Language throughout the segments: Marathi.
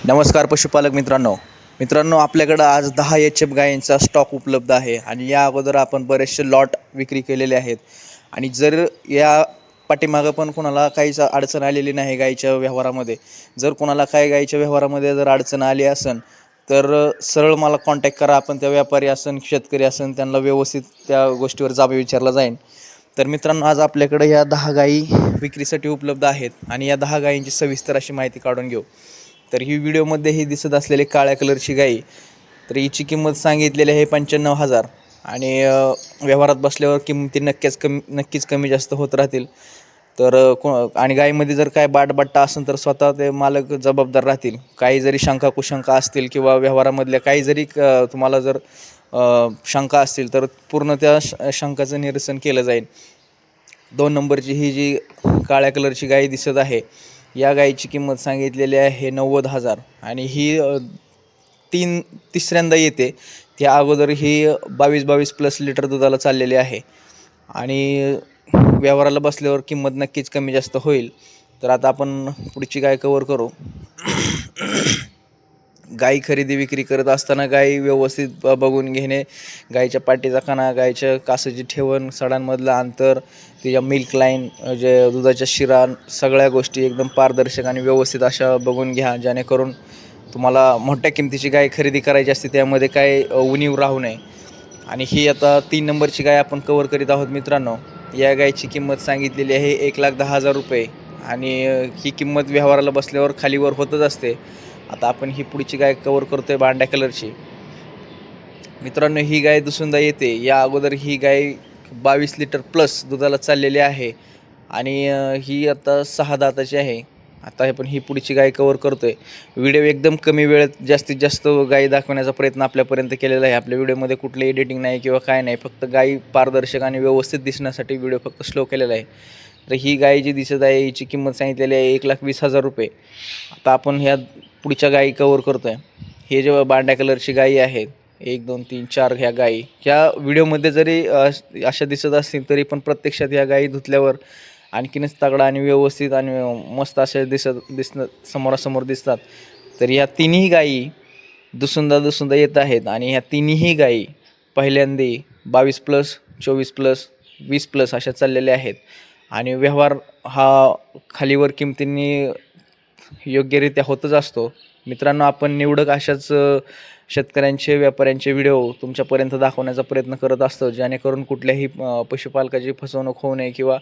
नमस्कार पशुपालक मित्रांनो आपल्याकडं आज 10 HF गायींचा स्टॉक उपलब्ध आहे आणि या अगोदर आपण बरेचसे लॉट विक्री केलेले आहेत. आणि जर या पाठीमागं पण कोणाला काहीच अडचण आलेली नाही गायीच्या व्यवहारामध्ये, जर कोणाला काही गायीच्या व्यवहारामध्ये जर अडचण आली असेल तर सरळ मला कॉन्टॅक्ट करा. आपण त्या व्यापारी असेल शेतकरी असेल त्यांना व्यवस्थित त्या गोष्टीवर जाब विचारला जाईल. तर मित्रांनो आज आपल्याकडे या 10 गायी विक्रीसाठी उपलब्ध आहेत आणि या 10 गायींची सविस्तर अशी माहिती काढून घेऊ. तर ही व्हिडिओमध्ये ही दिसत असलेली काळ्या कलरची गाई, तर हिची किंमत सांगितलेली आहे 95,000 आणि व्यवहारात बसल्यावर किमती नक्कीच कमी जास्त होत राहतील. तर आणि गाईमध्ये जर काय बाटबट्टा असेल तर स्वतः ते मालक जबाबदार राहतील. काही जरी शंका कुशंका असतील किंवा व्यवहारामधल्या काही जरी तुम्हाला जर शंका असतील तर पूर्ण त्या शंकाचं निरसन केलं जाईल. 2 नंबरची ही जी काळ्या कलरची गाई दिसत आहे, या गाईची किंमत सांगितलेली आहे 90,000 आणि ही तिसऱ्यांदा येते. त्या अगोदर ही 22 प्लस लिटर दुधाला चाललेली आहे आणि व्यवहाराला बसल्यावर किंमत नक्कीच कमी जास्त होईल. तर आता आपण पुढची गाय कवर करू. गाई खरेदी विक्री करत असताना गाई व्यवस्थित बघून घेणे, गाईच्या पाठीचा कणा, गाईच्या कासाची ठेवण, सडांमधलं अंतर, तिच्या मिल्क लाईन, जे दुधाच्या शिरा, सगळ्या गोष्टी एकदम पारदर्शक आणि व्यवस्थित अशा बघून घ्या, जेणेकरून तुम्हाला मोठ्या किमतीची गाय खरेदी करायची असते त्यामध्ये काय उणीव राहू नये. आणि ही आता 3 नंबरची गाय आपण कवर करीत आहोत मित्रांनो. या गायची किंमत सांगितलेली आहे 1,10,000 रुपये आणि ही किंमत व्यवहाराला बसल्यावर खालीवर होतच असते. आता आपण ही पुढची गाय कवर करतोय पांढऱ्या कलरची. मित्रांनो ही गाय दुसऱ्यांदा येते. या अगोदर ही गाय 22 लिटर प्लस दुधाला चाललेली आहे आणि ही आता 6 दाताची आहे. आता आपण ही पुढची गाय कवर करतोय. व्हिडिओ एकदम कमी वेळेत जास्तीत जास्त गायी दाखवण्याचा प्रयत्न आपल्यापर्यंत केलेला आहे. आपल्या व्हिडिओमध्ये कुठलं एडिटिंग नाही किंवा काय नाही, फक्त गायी पारदर्शक आणि व्यवस्थित दिसण्यासाठी व्हिडिओ फक्त स्लो केलेला आहे. तर ही गाय जी दिसत आहे हिची किंमत सांगितलेली आहे 1,20,000 रुपये. आता आपण ह्या पुढच्या गायी कवर करतोय. हे जेव्हा पांढऱ्या कलरची गायी आहेत, 1 2 3 4 ह्या गायी ह्या व्हिडिओमध्ये जरी अशा दिसत असतील तरी पण प्रत्यक्षात ह्या गायी धुतल्यावर आणखीनच तगडा आणि व्यवस्थित आणि मस्त अशा दिसणं समोरासमोर दिसतात. तर ह्या तिन्ही गायी दुसुंदा येत आहेत आणि ह्या तिन्ही गायी पहिल्यांदा 22 प्लस 24 प्लस 20 प्लस अशा चाललेल्या आहेत आणि व्यवहार हा खालीवर किमतींनी योग्यरित्या होतच असतो. मित्रांनो आपण निवडक अशाच शेतकऱ्यांचे व्यापाऱ्यांचे व्हिडिओ तुमच्यापर्यंत दाखवण्याचा प्रयत्न करत असतो, जेणेकरून कुठल्याही पशुपालकाची फसवणूक होऊ नये किंवा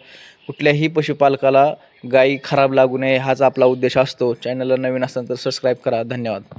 कुठल्याही पशुपालकाला गायी खराब लागू नये हाच आपला उद्देश असतो. चॅनलला नवीन असाल तर सबस्क्राईब करा. धन्यवाद.